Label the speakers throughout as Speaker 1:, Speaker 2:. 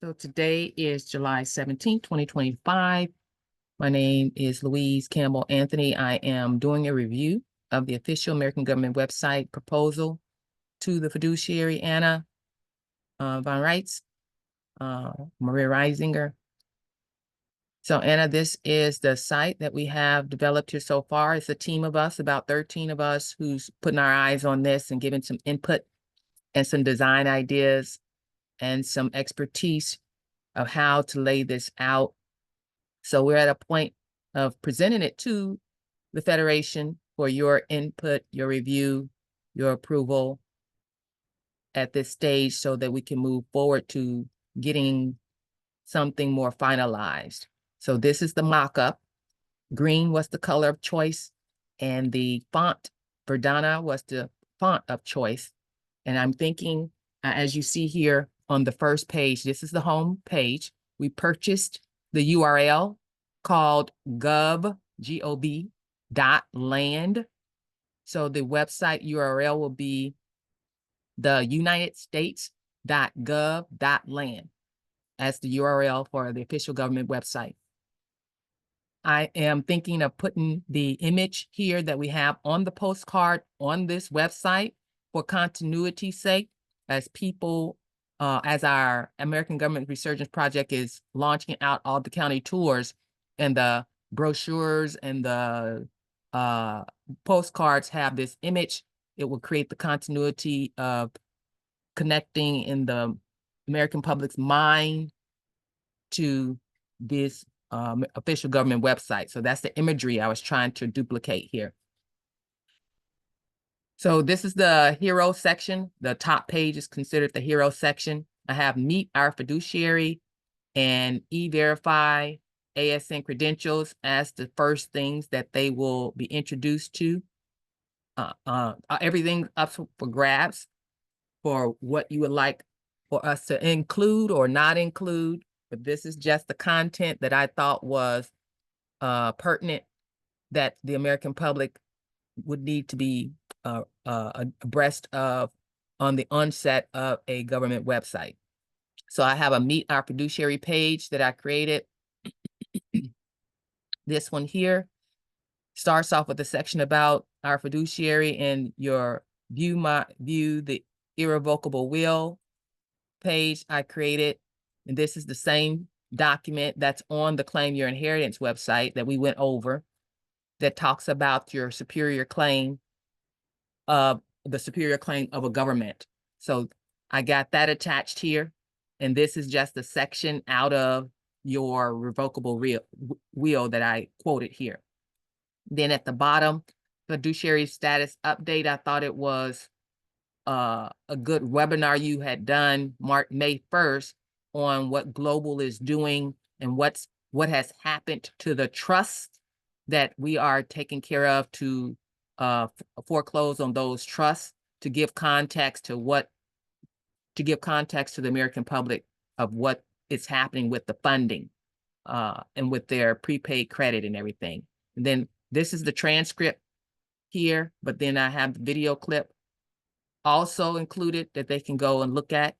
Speaker 1: So today is July 17th, 2025. My name is Louise Campbell Anthony. I am doing a review of the official American government website proposal to the fiduciary Anna von Reitz, Maria Reisinger. So Anna, this is the site that we have developed here so far. It's a team of us, about 13 of us, who's putting our eyes on this and giving some input and some design ideas and some expertise of how to lay this out. So we're at a point of presenting it to the Federation for your input, your review, your approval at this stage so that we can move forward to getting something more finalized. So this is the mock-up. Green was the color of choice, and the font, Verdana, was the font of choice. And I'm thinking, as you see here on the first page, this is the home page. We purchased the URL called gov.land. So the website URL will be the unitedstates.gov.land as the URL for the official government website. I am thinking of putting the image here that we have on the postcard on this website for continuity's sake, as people, as our American Government Resurgence Project is launching out all the county tours, and the brochures and the postcards have this image. It will create the continuity of connecting in the American public's mind to this official government website. So that's the imagery I was trying to duplicate here. So this is the hero section. The top page is considered the hero section. I have Meet Our Fiduciary and E-Verify ASN credentials as the first things that they will be introduced to. Everything up for grabs for what you would like for us to include or not include. But this is just the content that I thought was pertinent, that the American public would need to be abreast of on the onset of a government website. So I have a Meet Our Fiduciary page that I created. This one here starts off with a section about our fiduciary, and your view the irrevocable will page I created. And this is the same document that's on the Claim Your Inheritance website that we went over, that talks about your superior claim of a government. So I got that attached here. And this is just a section out of your revocable will that I quoted here. Then at the bottom, fiduciary status update. I thought it was a good webinar you had done May 1st on what Global is doing and what has happened to the trust that we are taking care of to foreclose on those trusts, to give context to the American public of what is happening with the funding and with their prepaid credit and everything. And then this is the transcript here, but then I have the video clip also included that they can go and look at.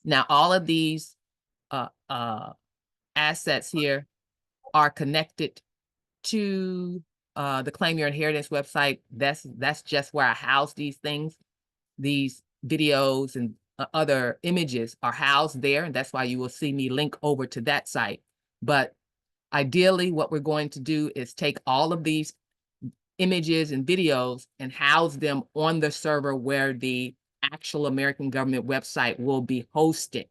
Speaker 1: Now, all of these assets here are connected to the Claim Your Inheritance website. That's just where I house these things. These videos and other images are housed there, and that's why you will see me link over to that site. But ideally, what we're going to do is take all of these images and videos and house them on the server where the actual American government website will be hosted.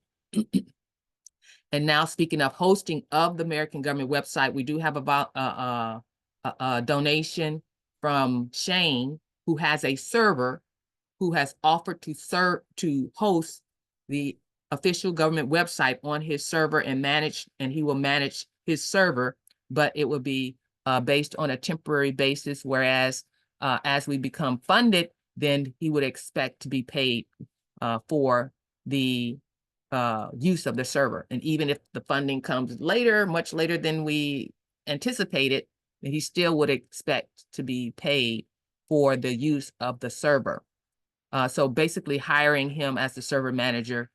Speaker 1: And now, speaking of hosting of the American government website, we do have about a donation from Shane, who has a server, who has offered to host the official government website on his server and he will manage his server, but it will be based on a temporary basis, whereas as we become funded, then he would expect to be paid for the use of the server. And even if the funding comes later, much later than we anticipated, he still would expect to be paid for the use of the server. So basically hiring him as the server manager,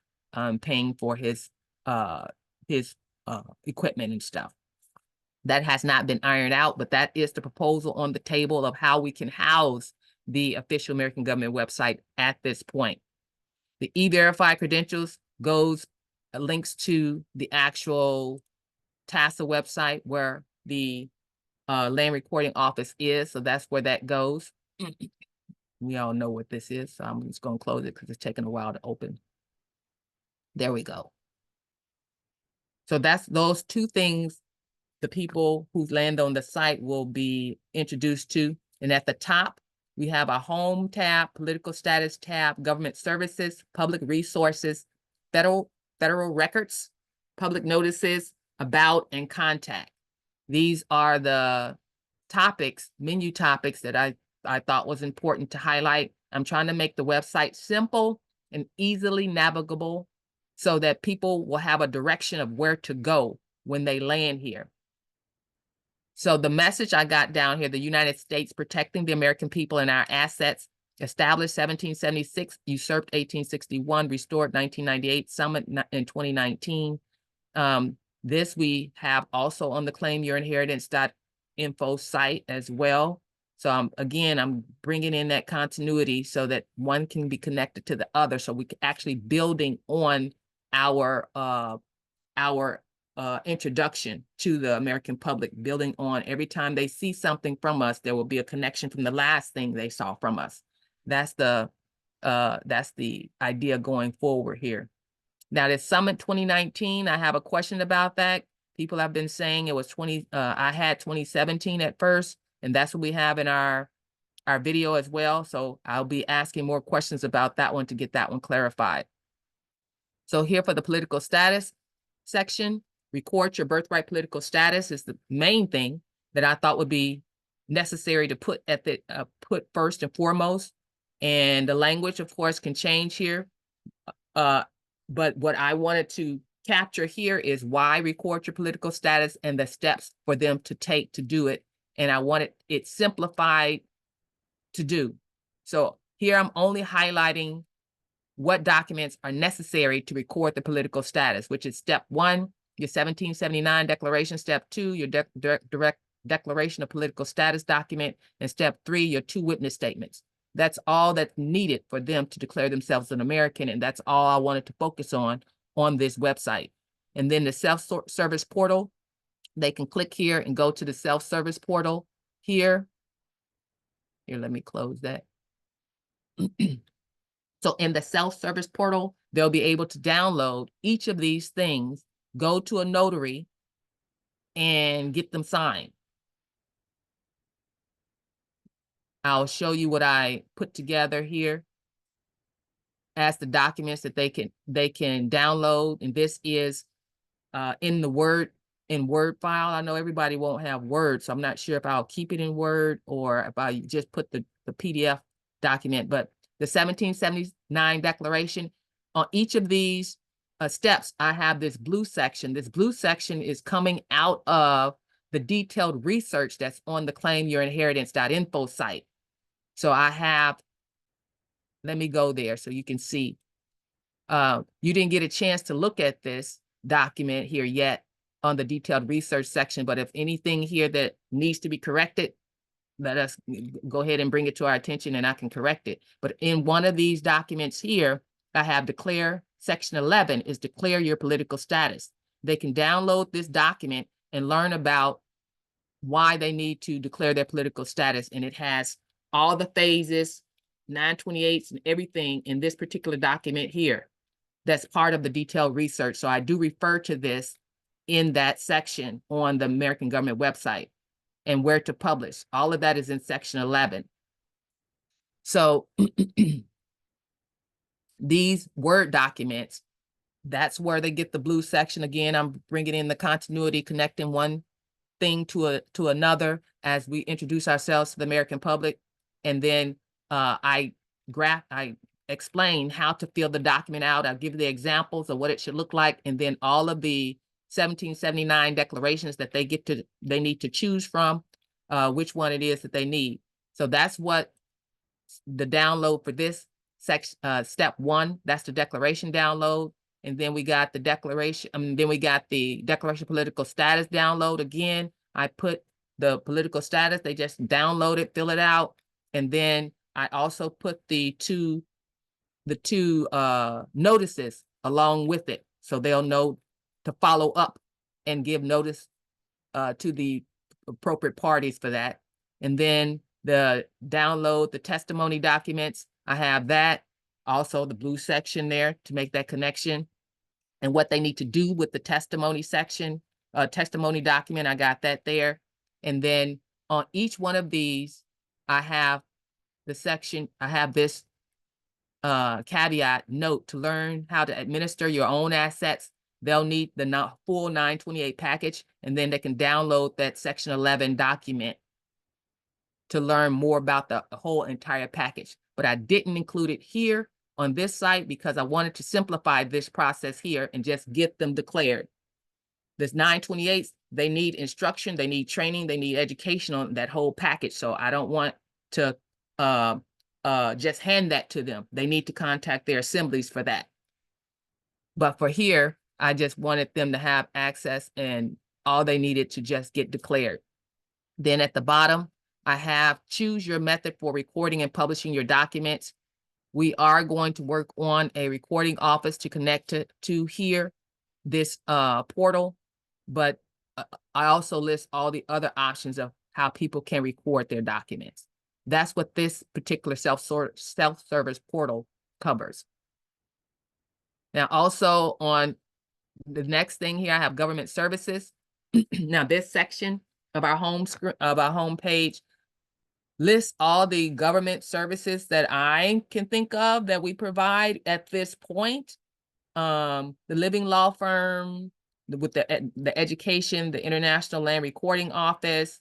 Speaker 1: paying for his equipment and stuff. That has not been ironed out, but that is the proposal on the table of how we can house the official American government website at this point. The E-Verify credentials links to the actual TASA website where the land recording office is. So that's where that goes. We all know what this is. So I'm just going to close it because it's taking a while to open. There we go. So that's those two things the people who land on the site will be introduced to. And at the top, we have a home tab, political status tab, government services, public resources, federal records, public notices, about, and contact. These are the topics, menu topics that I thought was important to highlight. I'm trying to make the website simple and easily navigable so that people will have a direction of where to go when they land here. So the message I got down here, the United States protecting the American people and our assets, established 1776, usurped 1861, restored 1998, summit in 2019. This we have also on the claimyourinheritance.info site as well. So I'm bringing in that continuity so that one can be connected to the other. So we can actually building on our introduction to the American public, building on every time they see something from us, there will be a connection from the last thing they saw from us. That's the idea going forward here. Now, this Summit 2019, I have a question about that. People have been saying it was I had 2017 at first, and that's what we have in our video as well. So I'll be asking more questions about that one to get that one clarified. So here for the political status section, record your birthright political status is the main thing that I thought would be necessary to put at the put first and foremost. And the language, of course, can change here. But what I wanted to capture here is why record your political status and the steps for them to take to do it. And I wanted it simplified to do. So here I'm only highlighting what documents are necessary to record the political status, which is step 1, your 1779 declaration, step 2, your direct declaration of political status document, and step 3, your 2 witness statements. That's all that's needed for them to declare themselves an American, and that's all I wanted to focus on this website. And then the self-service portal, they can click here and go to the self-service portal here. Here, let me close that. So in the self-service portal, they'll be able to download each of these things, go to a notary, and get them signed. I'll show you what I put together here as the documents that they can download. And this is in the Word file. I know everybody won't have Word, so I'm not sure if I'll keep it in Word or if I just put the PDF document. But the 1779 declaration, on each of these steps, I have this blue section. This blue section is coming out of the detailed research that's on the claimyourinheritance.info site. So I have, let me go there so you can see. You didn't get a chance to look at this document here yet on the detailed research section, but if anything here that needs to be corrected, let us go ahead and bring it to our attention and I can correct it. But in one of these documents here, I have declare, section 11 is declare your political status. They can download this document and learn about why they need to declare their political status. And it has all the phases, 928s and everything in this particular document here. That's part of the detailed research. So I do refer to this in that section on the American government website and where to publish. All of that is in section 11. So these Word documents, that's where they get the blue section. Again, I'm bringing in the continuity, connecting one thing to another as we introduce ourselves to the American public. And then I explain how to fill the document out. I'll give the examples of what it should look like. And then all of the 1779 declarations that they need to choose from, which one it is that they need. So that's what the download for this section, step 1, that's the declaration download. And then we got the declaration, then we got the Declaration of Political Status download. Again, I put the political status, they just download it, fill it out. And then I also put the two notices along with it. So they'll know to follow up and give notice to the appropriate parties for that. And then the download the testimony documents, I have that. Also the blue section there to make that connection. And what they need to do with the testimony section, testimony document, I got that there. And then on each one of these, I have the section, I have this caveat note: to learn how to administer your own assets, they'll need the full 928 package, and then they can download that Section 11 document to learn more about the whole entire package. But I didn't include it here on this site because I wanted to simplify this process here and just get them declared. This 928s, they need instruction, they need training, they need education on that whole package. So I don't want to just hand that to them. They need to contact their assemblies for that. But for here, I just wanted them to have access, and all they needed to just get declared. Then at the bottom, I have choose your method for recording and publishing your documents. We are going to work on a recording office to connect to here, this portal, but I also list all the other options of how people can record their documents. That's what this particular self-service portal covers. Now, also on the next thing here, I have government services. Now, this section of our home page lists all the government services that I can think of that we provide at this point. The living law firm, with the education, the International Land Recording Office,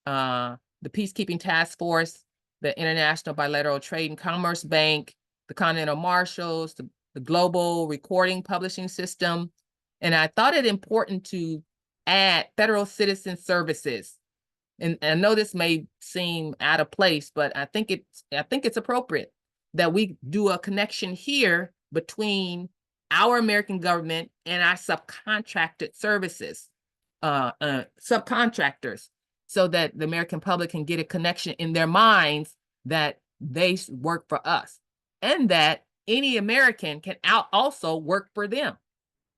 Speaker 1: the Peacekeeping Task Force, the International Bilateral Trade and Commerce Bank, the Continental Marshals, the Global Recording Publishing System. And I thought it important to add Federal Citizen Services. And I know this may seem out of place, but I think it's appropriate that we do a connection here between our American government and our subcontracted services, subcontractors, so that the American public can get a connection in their minds that they work for us, and that any American can also work for them.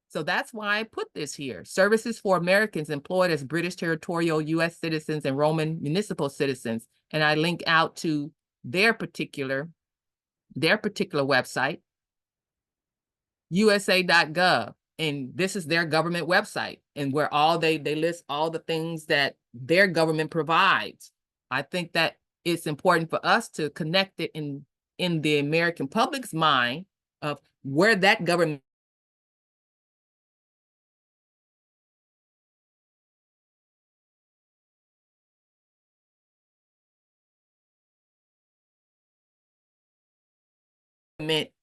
Speaker 1: So that's why I put this here: services for Americans employed as British territorial U.S. citizens and Roman municipal citizens. And I link out to their particular website, USA.gov. And this is their government website, and where they list all the things that their government provides. I think that it's important for us to connect it in the American public's mind of where that government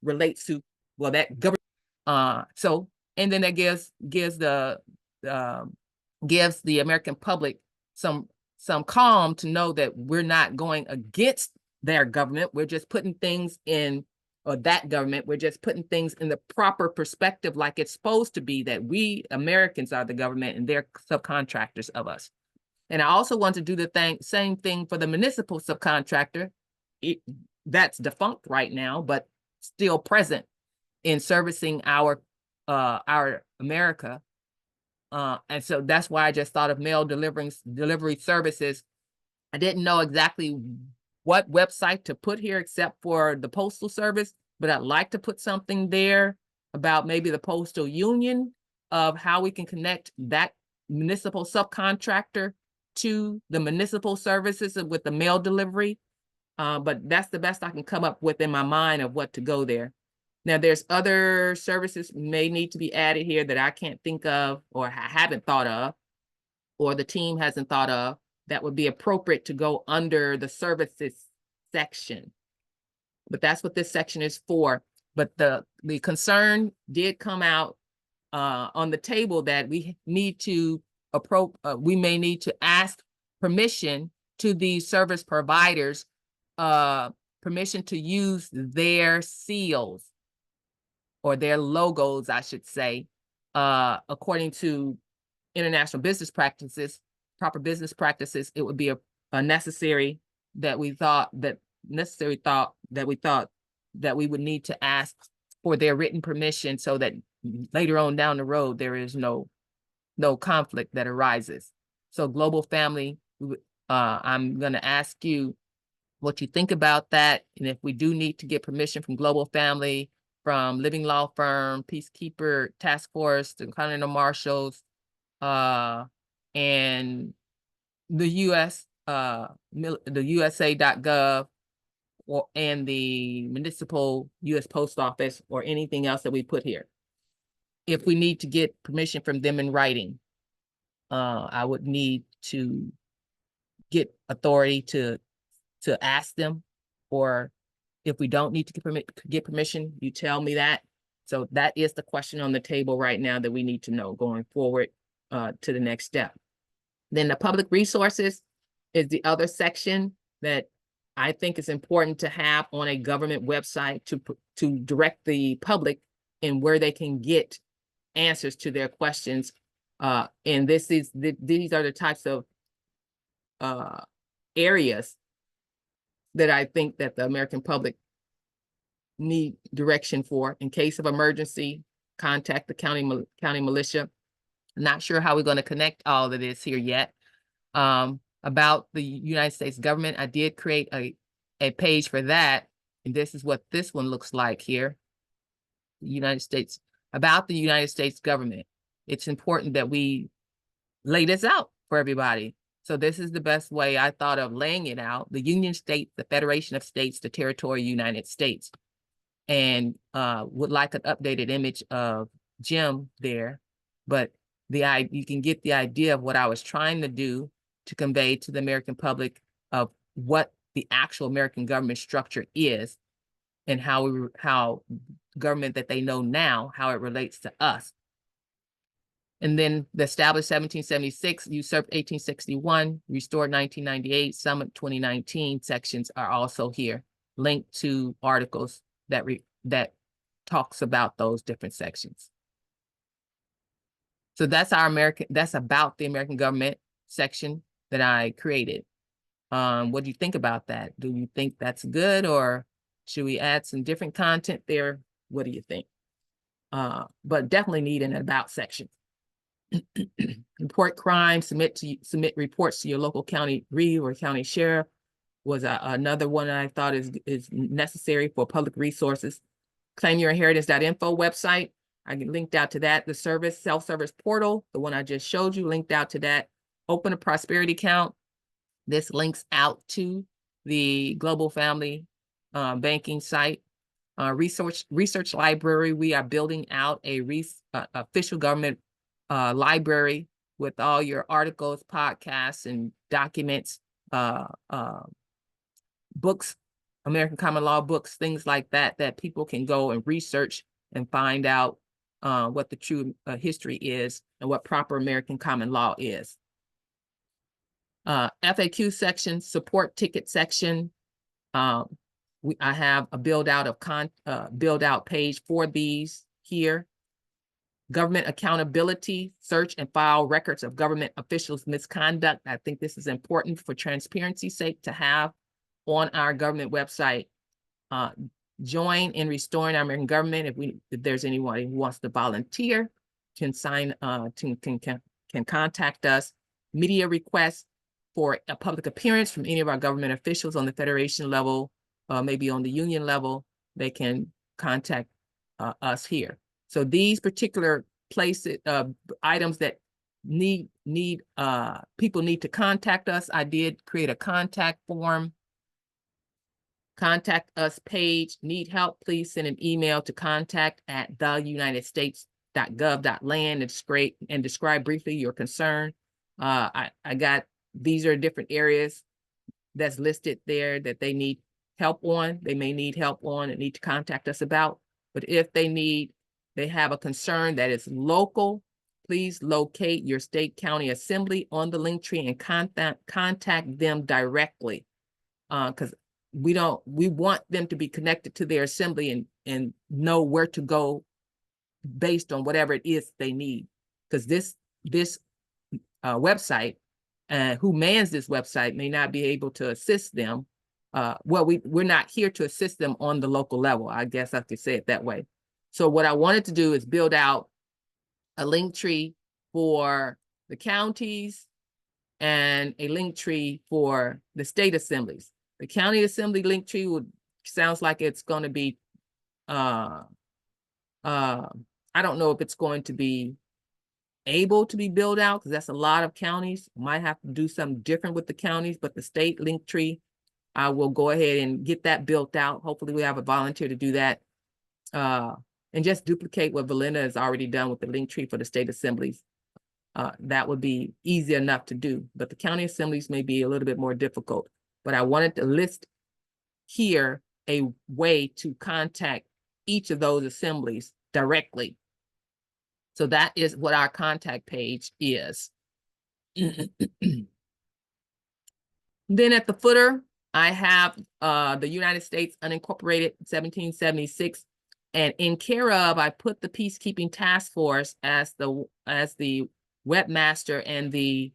Speaker 1: relates to, well, that government. So, and then that gives the American public some calm to know that we're not going against their government. We're just putting things in, or that government, we're just putting things in the proper perspective, like it's supposed to be, that we Americans are the government and they're subcontractors of us. And I also want to do the same thing for the municipal subcontractor. That's defunct right now, but still present in servicing our America. And so that's why I just thought of mail delivery services. I didn't know exactly what website to put here except for the Postal Service, but I'd like to put something there about maybe the Postal Union, of how we can connect that municipal subcontractor to the municipal services with the mail delivery. But that's the best I can come up with in my mind of what to go there. Now, there's other services may need to be added here that I can't think of, or I haven't thought of, or the team hasn't thought of, that would be appropriate to go under the services section. But that's what this section is for. But the concern did come out on the table that we need to we may need to ask permission to these service providers, permission to use their seals. or their logos, I should say, according to international business practices, proper business practices, it would be a necessary that we thought that we would need to ask for their written permission so that later on down the road there is no conflict that arises. So Global Family, I'm going to ask you what you think about that, and if we do need to get permission from Global Family, from Living Law Firm, Peacekeeper Task Force, the Continental Marshals, and the US, the USA.gov, and the municipal US Post Office, or anything else that we put here. If we need to get permission from them in writing, I would need to get authority to ask them, or if we don't need to get permission, you tell me that. So that is the question on the table right now that we need to know going forward to the next step. Then the public resources is the other section that I think is important to have on a government website to direct the public in where they can get answers to their questions. And these are the types of areas that I think that the American public need direction for. In case of emergency, contact the county militia. Not sure how we're going to connect all of this here yet. About the United States government, I did create a page for that, and this is what this one looks like here. About the United States government. It's important that we lay this out for everybody. So this is the best way I thought of laying it out. The Union States, the Federation of States, the Territory, United States. And would like an updated image of Jim there, but you can get the idea of what I was trying to do to convey to the American public of what the actual American government structure is, and how government that they know now, how it relates to us. And then the established 1776, usurped 1861, restored 1998, summit 2019 sections are also here, linked to articles that talks about those different sections. So that's about the American government section that I created. What do you think about that? Do you think that's good, or should we add some different content there? What do you think? But definitely need an about section. Report crime, submit reports to your local county reeve or county sheriff was another one that I thought is necessary for public resources. ClaimYourInheritance.info website, I linked out to that. The self-service portal, the one I just showed you, linked out to that. Open a prosperity account. This links out to the Global Family banking site. Research library, we are building out a official government library with all your articles, podcasts, and documents, books, American common law books, things like that, that people can go and research and find out what the true history is and what proper American common law is. FAQ section, support ticket section. I have a build out page for these here. Government accountability, search and file records of government officials' misconduct. I think this is important for transparency's sake to have on our government website. Join in restoring our American government. If there's anyone who wants to volunteer, can contact us. Media requests for a public appearance from any of our government officials on the federation level, maybe on the union level, they can contact us here. So these particular places, items that people need to contact us, I did create a contact form. Contact us page. Need help, please send an email to contact@theunitedstates.gov.land and describe briefly your concern. These are different areas that's listed there that they need help on. They may need help on and need to contact us about. But if they have a concern that is local, please locate your state county assembly on the link tree and contact them directly. Because we want them to be connected to their assembly and know where to go based on whatever it is they need. Because this website, who mans this website may not be able to assist them. Well, we're not here to assist them on the local level. I guess I could say it that way. So what I wanted to do is build out a link tree for the counties and a link tree for the state assemblies. The county assembly link tree sounds like it's going to be, I don't know if it's going to be able to be built out, because that's a lot of counties. Might have to do something different with the counties, but the state link tree, I will go ahead and get that built out. Hopefully we have a volunteer to do that, and just duplicate what Valinda has already done with the link tree for the state assemblies. That would be easy enough to do, but the county assemblies may be a little bit more difficult. But I wanted to list here a way to contact each of those assemblies directly. So that is what our contact page is. Then at the footer, I have the United States Unincorporated 1776, and in care of, I put the Peacekeeping Task Force as the webmaster and the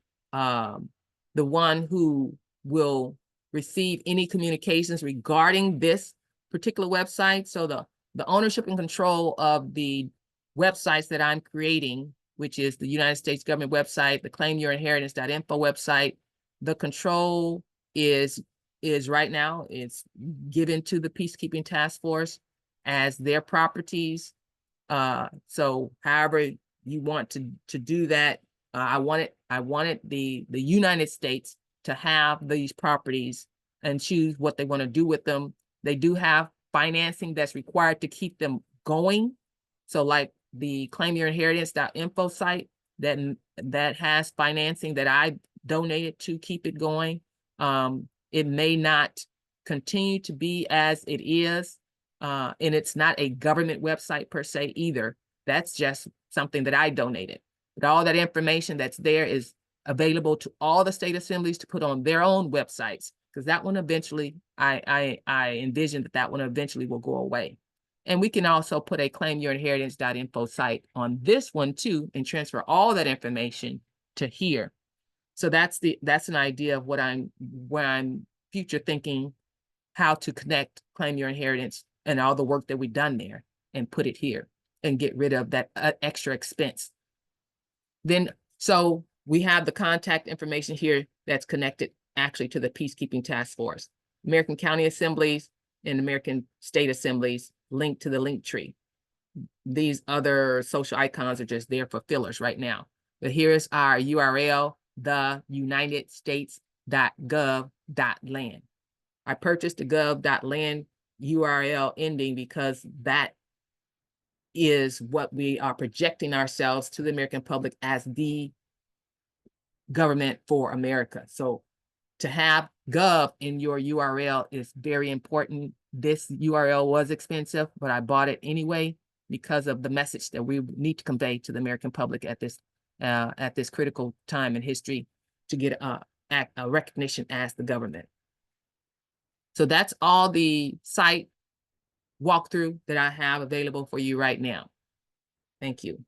Speaker 1: one who will receive any communications regarding this particular website. So the ownership and control of the websites that I'm creating, which is the United States government website, the claimyourinheritance.info website, the control is right now, it's given to the Peacekeeping Task Force as their properties. So however you want to do that, I wanted the United States to have these properties and choose what they want to do with them. They do have financing that's required to keep them going. So like the claimyourinheritance.info site that has financing that I donated to keep it going. It may not continue to be as it is, and it's not a government website per se either. That's just something that I donated. But all that information that's there is available to all the state assemblies to put on their own websites, because that one eventually, I envision that one eventually will go away. And we can also put a claimyourinheritance.info site on this one too, and transfer all that information to here. So that's an idea of where I'm future thinking how to connect Claim Your Inheritance and all the work that we've done there and put it here and get rid of that extra expense. Then, so we have the contact information here that's connected actually to the Peacekeeping Task Force. American County Assemblies and American State Assemblies linked to the link tree. These other social icons are just there for fillers right now. But here's our URL, theunitedstates.gov.land. I purchased the gov.land URL ending because that is what we are projecting ourselves to the American public as the government for America. So to have gov in your URL is very important. This URL was expensive, but I bought it anyway because of the message that we need to convey to the American public at this critical time in history to get a recognition as the government. So that's all the site walkthrough that I have available for you right now. Thank you.